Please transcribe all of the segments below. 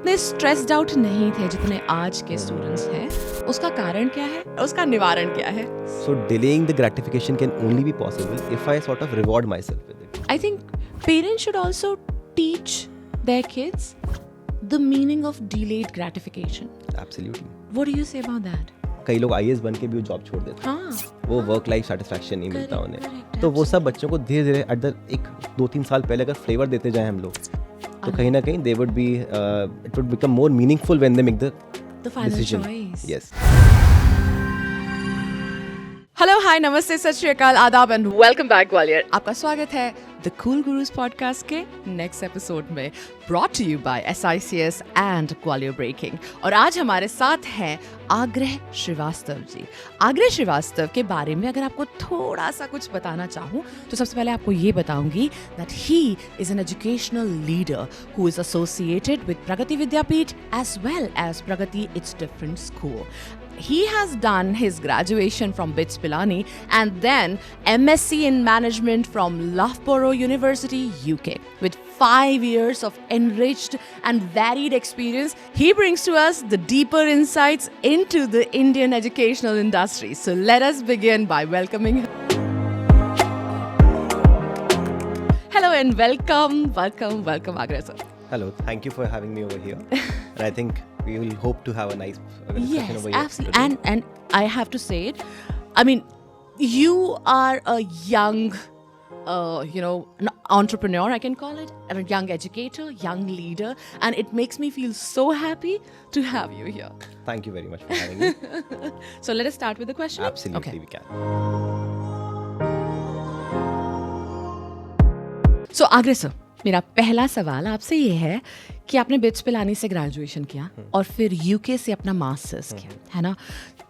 उतने stressed out नहीं थे जितने आज के स्टूडेंट्स हैं, उसका कारण क्या है, उसका निवारण क्या है? So delaying the gratification can only be possible if I sort of reward myself with it. I think parents should also teach their kids the meaning of delayed gratification. Absolutely. What do you say about that? कई लोग IAS बन के भी job छोड़ देते हैं, हाँ, वो वर्क लाइफ सेटिस्फैक्शन नहीं मिलता correct, उन्हें, correct, तो वो सब बच्चों को धीरे धीरे एट द एक 2-3 साल पहले अगर फ्लेवर देते जाएं हम लोग, तो कहीं ना कहीं they would be it would become more meaningful when they make the the final decision. choice. Yes. Hello, hi, नमस्ते, सत श्री अकाल, आदाब एंड वेलकम बैक ग्वालियर। आपका स्वागत है द कूल गुरुज पॉडकास्ट के नेक्स्ट एपिसोड में, brought to you by SICS and Gwalior breaking. और आज हमारे साथ हैं आग्रह श्रीवास्तव जी। आग्रह श्रीवास्तव के बारे में अगर आपको थोड़ा सा कुछ बताना चाहूँ तो सबसे पहले आपको ये बताऊंगी that he is an educational leader who is associated with Pragati Vidyapeeth as well as Pragati its different school. He has done his graduation from BITS Pilani and then MSc in Management from Loughborough University, UK. With 5 years of enriched and varied experience, he brings to us the deeper insights into the Indian educational industry. So let us begin by welcoming him. Hello and welcome, Agra sir. Hello, thank you for having me over here. And I think we will hope to have a nice discussion Yes, over here absolutely. today. And I have to say it. I mean, you are a young, an entrepreneur, I can call it, and a young educator, young leader, and it makes me feel so happy to have you here. Thank you very much for having me. So let us start with the question. Absolutely, we can. So Agra sir, मेरा पहला सवाल आपसे ये है कि आपने bits Pilani से graduation किया और फिर यूके से अपना मास्टर्स किया, है ना?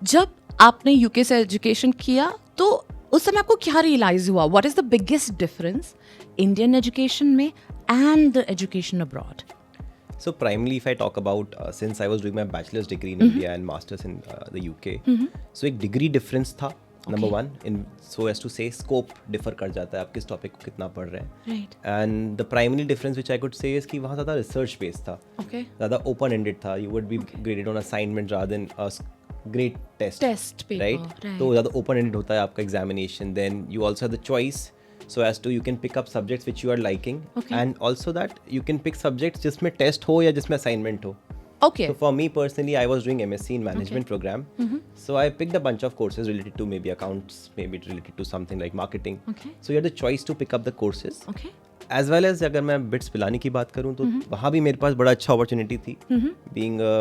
जब आपने यूके से एजुकेशन किया तो उस समय आपको क्या रियलाइज हुआ? What is the biggest difference Indian education में and the education abroad? So primarily if I talk about since I was doing my bachelor's degree in India and master's in the UK, so एक degree difference था. Number one, in so as to say scope differ कर जाता है, आप किस topic को कितना पढ़ रहे हैं. Right. And the primary difference which I could say is कि वहाँ ज़्यादा research based था, Okay. ज़्यादा open ended था. You would be graded on assignment rather than a grade test. Test paper, right. तो ज़्यादा open ended होता है आपका examination. Then you also have the choice so as to you can pick up subjects which you are liking. Okay. And also that you can pick subjects जिसमें test हो या जिसमें assignment हो. Okay. So for me personally, I was doing MSc in management program. So I picked a bunch of courses related to maybe accounts, maybe related to something like marketing. Okay. So you had the choice to pick up the courses. Okay. As well as अगर मैं bits Pilani की बात करूँ तो वहाँ भी मेरे पास बड़ा अच्छा अपॉर्चुनिटी थी. Being a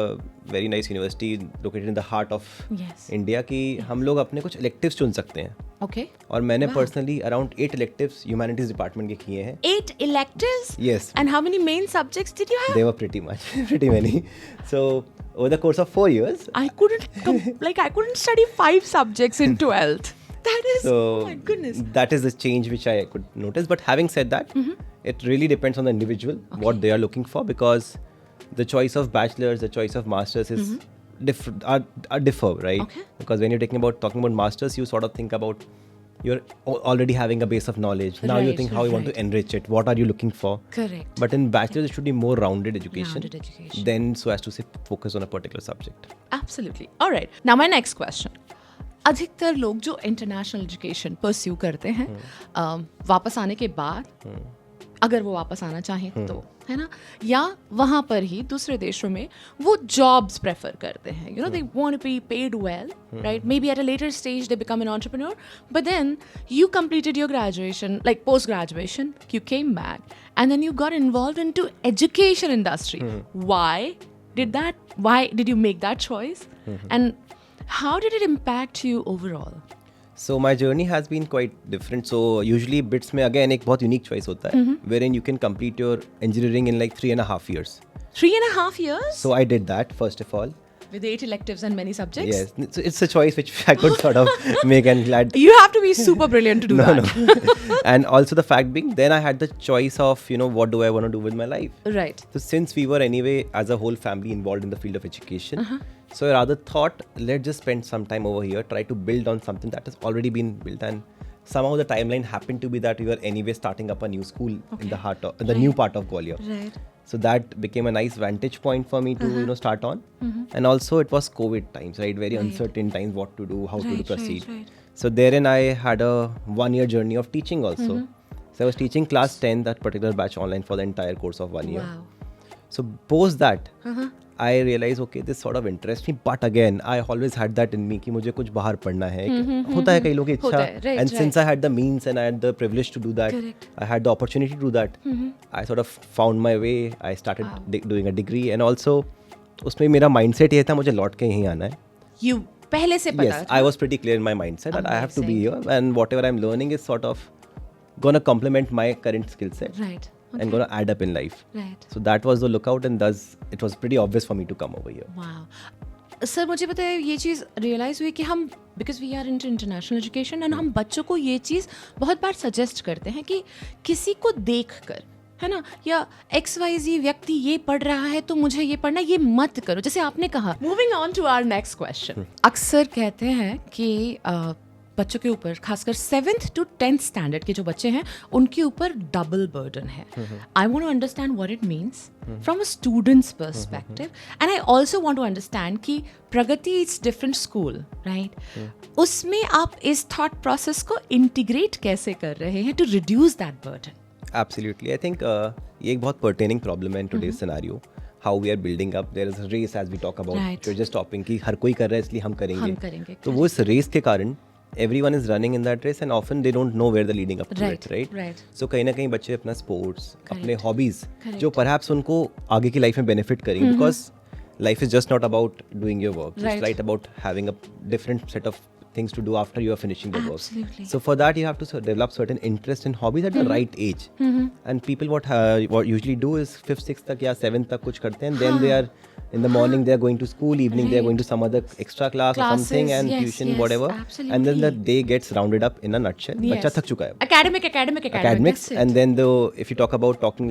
very nice university located in the heart of Yes. India कि हम लोग अपने कुछ electives चुन सकते हैं. Okay. और मैंने personally around 8 electives humanities department के किए हैं. 8 electives? Yes. And how many main subjects did you have? They were pretty many. So over the course of 4 years, I couldn't study 5 subjects in 12th. That is, so oh my goodness. that is the change which I could notice. But having said that, it really depends on the individual what they are looking for, because the choice of bachelor's, the choice of master's is differ, right? Okay. Because when you're talking about master's, you sort of think about you're already having a base of knowledge. Now you Right, think how you want to right. enrich it. What are you looking for? Correct. But in bachelor's, it should be more rounded education. Rounded education. Then so as to say focus on a particular subject. Absolutely. All right. Now my next question. अधिकतर लोग जो international education pursue करते हैं वापस आने के बाद, अगर वो वापस आना चाहें तो, है ना, या वहाँ पर ही दूसरे देशों में वो जॉब्स प्रेफर करते हैं. They want to be paid well, right? Maybe at a later stage they become an entrepreneur, but then you completed your graduation, like post graduation, you came back and then you got involved into education industry. Why did you make that choice? And how did it impact you overall? So my journey has been quite different. So usually BITS में again एक बहुत unique choice होता है, wherein you can complete your engineering in like 3.5 years. 3.5 years? So I did that first of all. With 8 electives and many subjects? Yes, so it's a choice which I could sort of make, and glad. You have to be super brilliant to do that. No. And also the fact being, then I had the choice of, what do I want to do with my life? Right. So since we were anyway as a whole family involved in the field of education, so I rather thought, let's just spend some time over here, try to build on something that has already been built. And somehow the timeline happened to be that we were anyway starting up a new school in the heart of the new part of Gwalior. Right. So that became a nice vantage point for me to start on. And also it was COVID times, right? Very uncertain times, what to do, how to proceed. So therein I had a 1-year journey of teaching also. So I was teaching class 10, that particular batch, online for the entire course of 1 year. Wow. So post that I realized, okay, this sort of interests me, but again I always had that in me कि मुझे कुछ बाहर पढ़ना है. होता है कई लोगों की इच्छा, and since I had the means and I had the privilege to do that, I had the opportunity to do that, I sort of found my way. I started doing a degree, and also उसमें मेरा mindset ये था मुझे लौट के यहीं आना है. You पहले से पता Yes, I was pretty clear in my mindset that I have to be here, and whatever I'm learning is sort of gonna complement my current skill set. Right. And gonna add up in life. Right. So that was the lookout, and thus it was pretty obvious for me to come over here. Wow. Sir मुझे पता है ये चीज़ realize हुई कि हम because we are into international education and हम बच्चों को ये चीज़ बहुत बार सजेस्ट करते हैं कि किसी को देख कर, है ना, या XYZ व्यक्ति ये पढ़ रहा है तो मुझे ये पढ़ना, ये मत करो, जैसे आपने कहा. Moving on to our next question. अक्सर कहते हैं कि बच्चों के ऊपर, खासकर 7th to 10th स्टैंडर्ड के जो बच्चे हैं उनके ऊपर डबल बर्डन है. I want to understand what it means from a students perspective, and I also want to understand कि Pragati is different school, right? उसमें आप इस थॉट प्रोसेस को इंटीग्रेट कैसे कर रहे हैं to reduce that burden? Absolutely. I think ये एक बहुत pertaining problem है in today's scenario. How we are building up. There is a race as we talk about. Right. We're just topping कि हर कोई कर रहा है इसलिए हम करेंगे. तो correct. वो इस race के कारण everyone is running in that race, and often they don't know where they're leading up to it, right? Right. So कहीं ना कहीं बच्चे अपना sports, अपने hobbies, जो perhaps उनको आगे की life में benefit करेंगे, because life is just not about doing your work. Right. It's right about having a different set of things to do after you are finishing the work. Absolutely. So for that you have to develop certain interest and hobbies at the right age. And people what usually do is 5th, 6th तक या 7th तक कुछ करते हैं, and then they are in the morning they are going to school, evening they are going to some other extra class or something, and tuition, whatever. Absolutely. And then the day gets rounded up in a nutshell. बच्चा थक चुका है. Academics, and then if you talk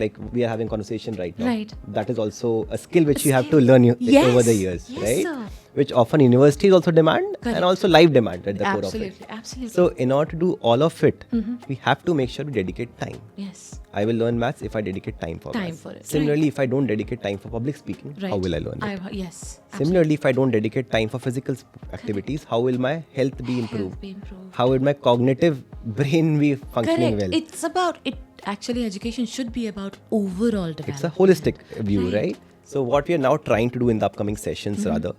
like we are having conversation right now, Right. that is also a skill which you have to learn over the years, right? Sir. Which often universities also demand, and also life demand at the core of it. Absolutely. So in order to do all of it, we have to make sure we dedicate time. Yes. I will learn maths if I dedicate time for Time maths. for it. Similarly, if I don't dedicate time for public speaking, Right. how will I learn it? Yes. Similarly, if I don't dedicate time for physical activities, how will my health be improved? Be improved. How will my cognitive brain be functioning Correct. well? It's about it. Actually, education should be about overall development. It's a holistic view, Right. right? So what we are now trying to do in the upcoming sessions rather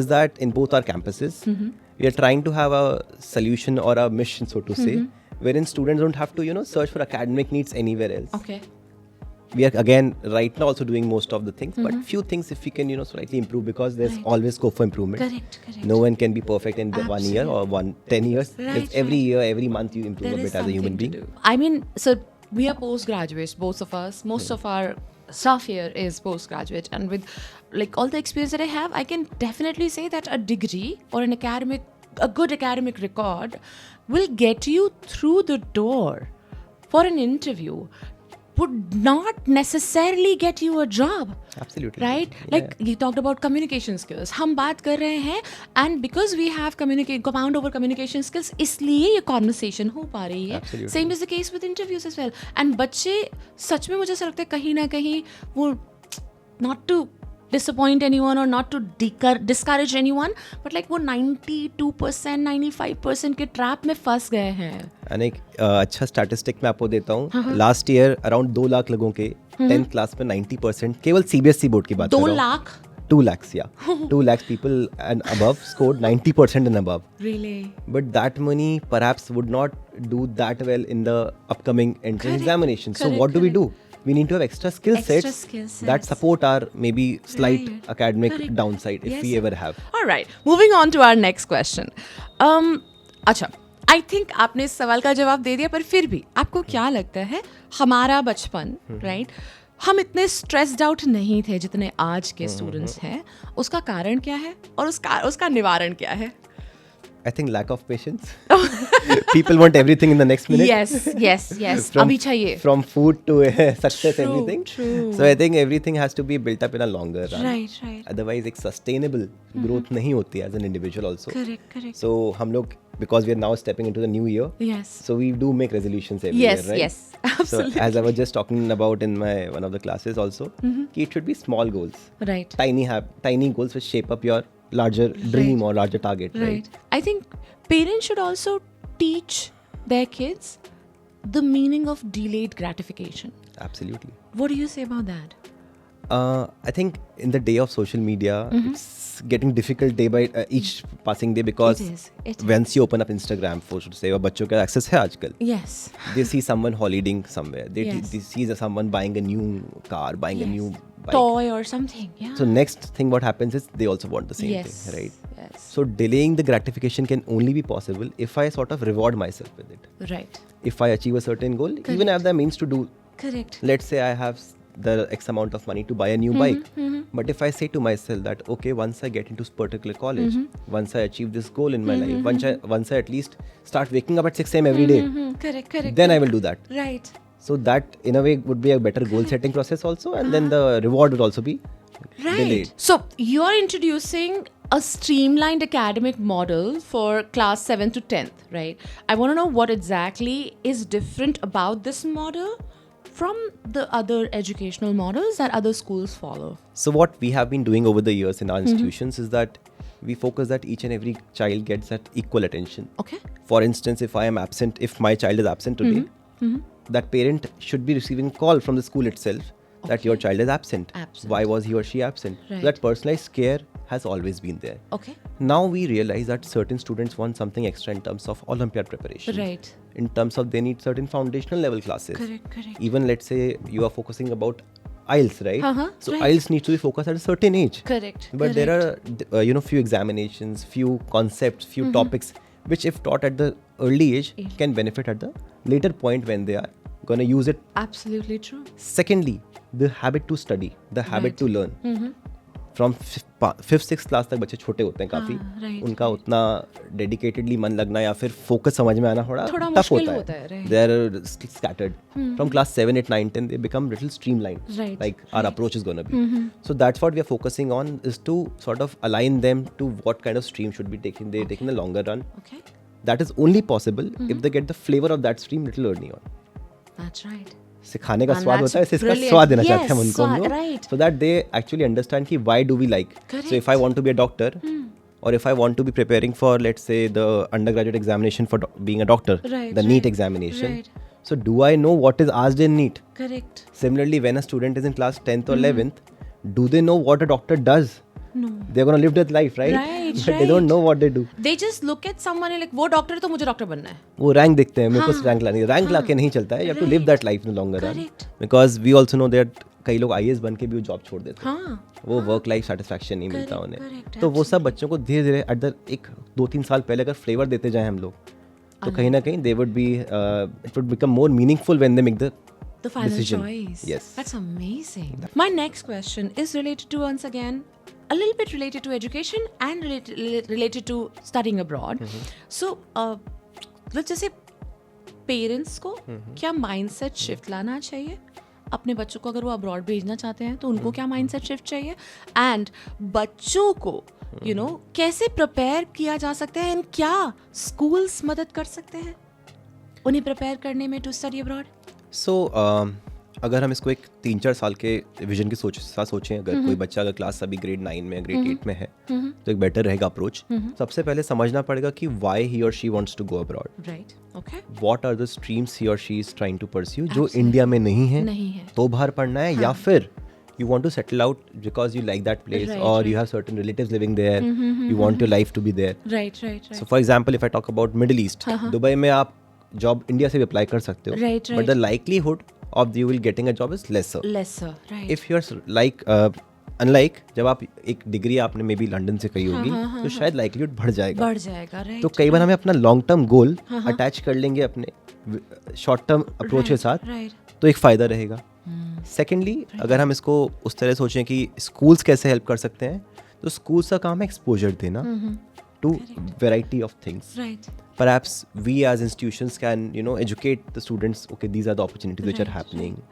is that in both our campuses, we are trying to have a solution or a mission, so to say, wherein students don't have to, search for academic needs anywhere else. Okay. We are again right now also doing most of the things, but few things if we can, slightly improve, because there's always scope for improvement. Correct. No one can be perfect in 1 year or 10 years. Right, It's every year, every month you improve There a is bit as a human something being. to do. I mean, so we are postgraduates, both of us. Most of our staff here is postgraduate, and with like all the experience that I have, I can definitely say that a degree or a good academic record will get you through the door for an interview, would not necessarily get you a job. Absolutely. Right? Like you talked about communication skills. हम बात कर रहे हैं, and because we have compound over communication skills, इसलिए ये conversation हो पा रही है. Absolutely. Same is the case with interviews as well. And बच्चे सच में मुझे ऐसा लगता है कहीं ना कहीं वो not to disappoint anyone or not to discourage anyone, but like वो 92%, 95% के trap में फंस गए हैं. And एक अच्छा स्टैटिस्टिक मैं आपको देता हूँ. लास्ट ईयर अराउंड 2 लाख लोगों के 10th क्लास में 90%, केवल CBSE बोर्ड की बात कर रहा हूँ. 2 lakh? 2 lakhs, yeah. 2 lakhs people and above scored 90% and above. Really? But that money perhaps would not do that well in the upcoming entrance examination. So what do we do? We need to have extra skill sets that support our maybe slight academic downside if we ever have. All right. Moving on to our next question. अच्छा, I think आपने इस सवाल का जवाब दे दिया, पर फिर भी आपको क्या लगता है हमारा बचपन, right? हम इतने स्ट्रेस्ड आउट नहीं थे जितने आज के स्टूडेंट्स हैं. उसका कारण क्या है और उसका निवारण क्या है? I think lack of patience. People want everything in the next minute. yes. From- अभी चाहिए. From food to success, True, everything. true. So I think everything has to be built up in a longer run. Right. Otherwise एक sustainable growth नहीं होती as an individual also. Correct. So हम लोग, because we are now stepping into the new year, Yes. so we do make resolutions every year, right? Yes. Absolutely. So as I was just talking about in my one of the classes also, कि it should be small goals, Right. tiny goals which shape up your larger dream or larger target, right? I think parents should also teach their kids the meaning of delayed gratification. Absolutely. What do you say about that? I think in the day of social media, it's getting difficult day by each passing day, because It is. once you open up Instagram, for to say, और बच्चों का access है आजकल. Yes. They see someone holidaying somewhere. They Yes. see someone buying a new car, buying a new bike. Toy or something. Yeah. So next thing what happens is they also want the same yes. thing, right? Yes. So delaying the gratification can only be possible if I sort of reward myself with it. Right. If I achieve a certain goal, even Correct. I have the means to do. Correct. Let's say I have the X amount of money to buy a new bike. But if I say to myself that, okay, once I get into this particular college, once I achieve this goal in my life, once I at least start waking up at 6 a.m. every day, Correct. then I will do that. Right. So that in a way would be a better goal setting process also, and then the reward would also be delayed. So you're introducing a streamlined academic model for class 7th to 10th, right? I want to know what exactly is different about this model from the other educational models that other schools follow. So what we have been doing over the years in our institutions is that we focus that each and every child gets that equal attention. Okay. For instance, if my child is absent today, that parent should be receiving a call from the school itself that your child is absent. Why was he or she absent? Right. So that personalized care has always been there. Okay. Now we realize that certain students want something extra in terms of Olympiad preparation. Right. In terms of they need certain foundational level classes. Correct. Even let's say you are focusing about IELTS, right? So right. IELTS needs to be focused at a certain age. Correct. But there are few examinations, few concepts, few topics which if taught at the early age can benefit at the later point when they are going to use it. Absolutely true. Secondly, the habit to study, the habit to learn. From 5th 6th class तक बच्चे छोटे होते हैं काफ़ी, उनका उतना dedicatedly मन लगना या फिर फोकस समझ में आना थोड़ा टफ होता है. They are scattered. From class 7, 8, 9, 10 they become little streamlined. Right. Like our approach is going to be. So that's what we are focusing on, is to sort of align them to what kind of stream should be taken. They take in the longer run. Okay. That is only possible if they get the flavor of that stream little early on. That's right. सिखाने का And स्वाद that's होता है, इसका brilliant. स्वाद देना चाहते Yes, हैं हम उनको, हम लोग, right. so that they actually understand कि why do we like. So if I want to be a doctor, or if I want to be preparing for, let's say, the undergraduate examination for being a doctor, Right, the NEET examination. So do I know what is asked in NEET? Correct. Similarly, when a student is in class 10th or 11th, do they know what a doctor does? No. They're going to live their life, right? Right, But they don't know what they do. They just look at someone and like, वो doctor है तो मुझे doctor बनना है. वो rank देखते हैं, मेरे को रैंक लानी है, रैंक लाके नहीं चलता है. You have to live that life in the longer run. Because we also know that कई लोग IAS बन के भी वो जॉब छोड़ देते हैं. वो वर्क लाइफ सेटिस्फैक्शन नहीं मिलता उन्हें. तो वो सब बच्चों को धीरे धीरे एट द 1-2-3 साल पहले अगर फ्लेवर देते जाएं हम लोग, तो कहीं ना कहीं they would be it would become more meaningful when they make the final decision. choice. Yes. That's amazing. My next question is related to, once again, a little bit related to education and related to studying abroad. So, let's just say parents को क्या mindset shift लाना चाहिए अपने बच्चों को? अगर वो abroad भेजना चाहते हैं तो उनको क्या mindset shift चाहिए? And बच्चों को कैसे prepare किया जा सकता है, and क्या schools मदद कर सकते हैं उन्हें prepare करने में to study abroad? So, अगर हम इसको एक 3-4 साल के विजन के साथ सोचें, अगर कोई बच्चा अगर क्लास अभी ग्रेड 9 में ग्रेड 8 में है, तो एक बेटर रहेगा अप्रोच. सबसे पहले समझना पड़ेगा कि why he or she wants to go abroad. Right. Okay. What are the streams he or she is trying to pursue जो इंडिया में नहीं है तो बाहर पढ़ना है, या फिर you want to settle out because you like that place, or you have certain relatives living there, you want your life to be there. Right. So for example, if I talk about Middle East, Dubai में आप job India से भी apply कर सकते हो, but the likelihood of you will getting a job is lesser. Right. If you're like unlike जब आप एक डिग्री आपने मे बी लंदन से कही होगी, तो शायद लाइकलीहुड बढ़ जाएगा. right. तो कई बार हमें अपना लॉन्ग टर्म गोल अटैच कर लेंगे अपने शॉर्ट टर्म अप्रोच के साथ, तो एक फ़ायदा रहेगा. सेकेंडली, अगर हम इसको उस तरह सोचें कि स्कूल्स कैसे हेल्प कर सकते हैं, तो स्कूल्स का काम है एक्सपोजर देना. to variety of things. Right. Perhaps we as institutions can, educate the students, okay, these are the opportunities which are happening.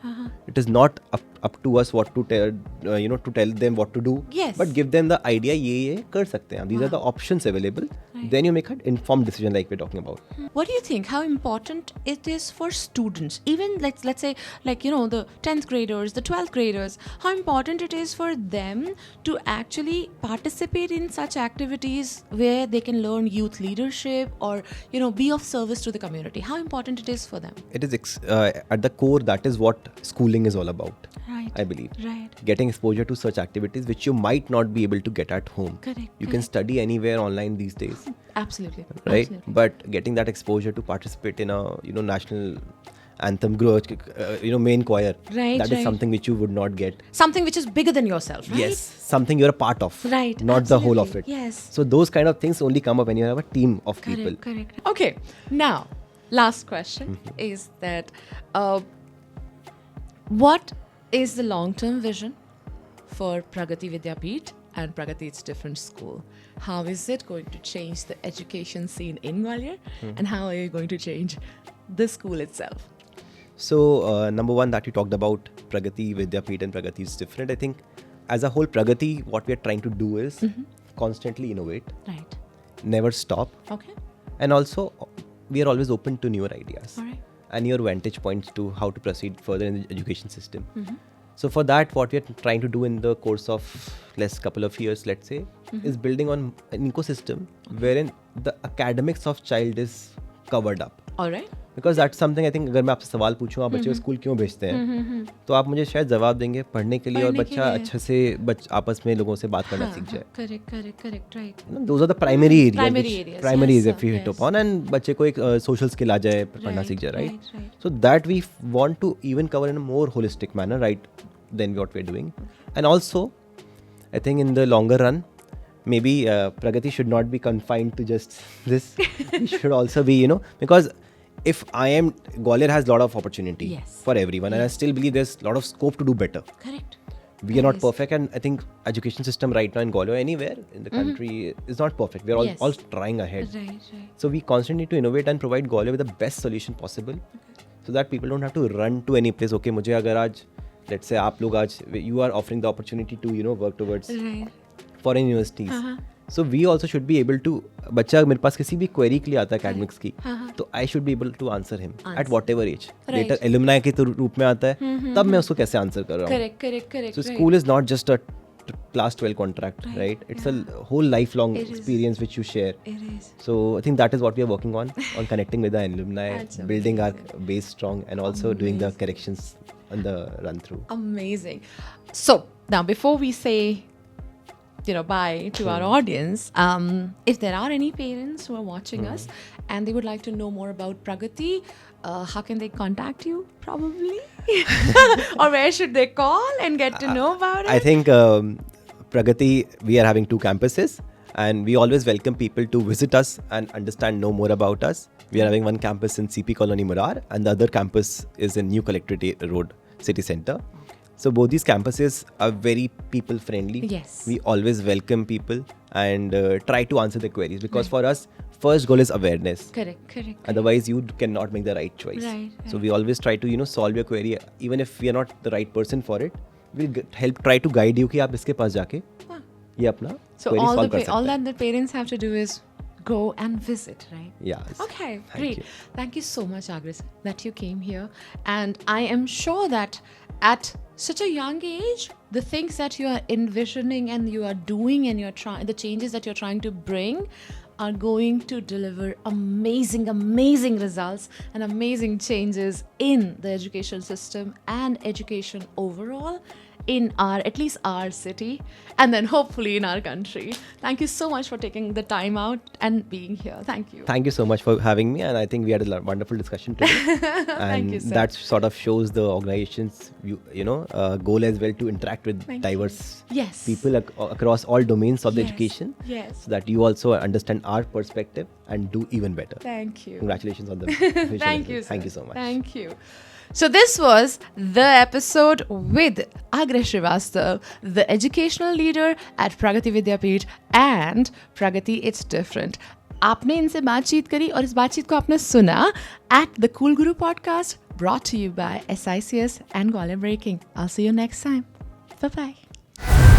It is not up to us what to tell, to tell them what to do. Yes. But give them the idea, ye kar sakte hain. These are the options available. Then you make an informed decision like we're talking about. What do you think? How important it is for students, even let's say like the 10th graders, the 12th graders? How important it is for them to actually participate in such activities where they can learn youth leadership or be of service to the community? How important it is for them? It is at the core, that is what schooling is all about. Right. I believe. Right. Getting exposure to such activities which you might not be able to get at home. Correct. You can study anywhere online these days. Absolutely. Right. Absolutely. But getting that exposure to participate in a national anthem, main choir. Right, That is right. something which you would not get. Something which is bigger than yourself, right? Yes. Something you're a part of. Right. Not the whole of absolutely. it. Yes. So those kind of things only come up when you have a team of people. Correct. Okay. Now, last question is that what is the long-term vision for Pragati Vidyapeeth and Pragati's different school? How is it going to change the education scene in Gwalior? And how are you going to change the school itself? So, number one that you talked about, Pragati, Vidyapeeth and Pragati is different. I think as a whole, Pragati, what we are trying to do is constantly innovate, Right. never stop. Okay. And also, we are always open to newer ideas All right. and your vantage points to how to proceed further in the education system. So for that, what we are trying to do in the course of last couple of years, let's say, is building on an ecosystem wherein the academics of child is covered up. All right. Because that something I think अगर मैं आपसे सवाल पूछूं आप बच्चे को school क्यों भेजते हैं तो आप मुझे शायद जवाब देंगे पढ़ने के लिए और बच्चा अच्छे से आपस में लोगों से बात करना सीख जाए. Correct, right. Those are the primary Primary areas areas, if you hit upon, and बच्चे को एक social skill आ जाए पढ़ना सीख जाए, right? Right. So that we want to even cover in a more holistic manner, right, than what we're doing. And also, I think in the longer run, maybe Pragati should not be confined to just this. We should also be, because if Gwalior has a lot of opportunity for everyone, and I still believe there's a lot of scope to do better. Correct. We are not perfect, and I think education system right now in Gwalior, anywhere in the country, is not perfect. We are all trying ahead. Right. So we constantly need to innovate and provide Gwalior with the best solution possible, so that people don't have to run to any place. Okay, मुझे अगर आज, let's say आप लोग आज, you are offering the opportunity to work towards foreign universities. So we also should be able to, बच्चा मेरे पास किसी भी query के लिए आता है academics की, तो I should be able to answer him at whatever age. Later alumni के रूप में आता है, तब मैं उसको कैसे answer कर रहा हूँ. Correct. So school is not just a class 12 contract, right? It's a whole lifelong experience which you share. It is. So I think that is what we are working on connecting with the alumni, building our base strong, and also doing the corrections on the run through. Amazing. So now before we say bye to our audience, if there are any parents who are watching us and they would like to know more about Pragati, how can they contact you probably? Or where should they call and get to know about it? I think Pragati, we are having 2 campuses, and we always welcome people to visit us and know more about us. We are having one campus in CP Colony Murar, and the other campus is in New Collectorate Road, City Center. So both these campuses are very people friendly. Yes. We always welcome people and try to answer the queries, because for us, first goal is awareness. Correct. Otherwise, you cannot make the right choice. Right. So we always try to solve your query, even if we are not the right person for it. We'll try to guide you कि आप इसके पास जाके ये अपना So query solve कर सकते हैं. all that the parents have to do is go and visit, right? Yes. Okay, Thank great. you. Thank you so much, Agris, that you came here. And I am sure that at such a young age, the things that you are envisioning and you are doing and you're trying, the changes that you're trying to bring are going to deliver amazing results and amazing changes in the education system and education overall in at least our city, and then hopefully in our country. Thank you so much for taking the time out and being here. Thank you. Thank you so much for having me, and I think we had a wonderful discussion today. And you, sir. that sort of shows the organization's goal as well to interact with Thank diverse Yes. people across all domains of the Yes. education, Yes. so that you also understand our perspective and do even better. Thank you. Congratulations on the vision. Thank as well. you, sir. Thank you so much. Thank you. So this was the episode with Agrah Srivastav, the educational leader at Pragati Vidyapeeth and Pragati It's Different. आपने इनसे बातचीत करी और इस बातचीत को आपने सुना at the Cool Guru podcast, brought to you by SICS and Gwalior Breaking. I'll see you next time. Bye-bye.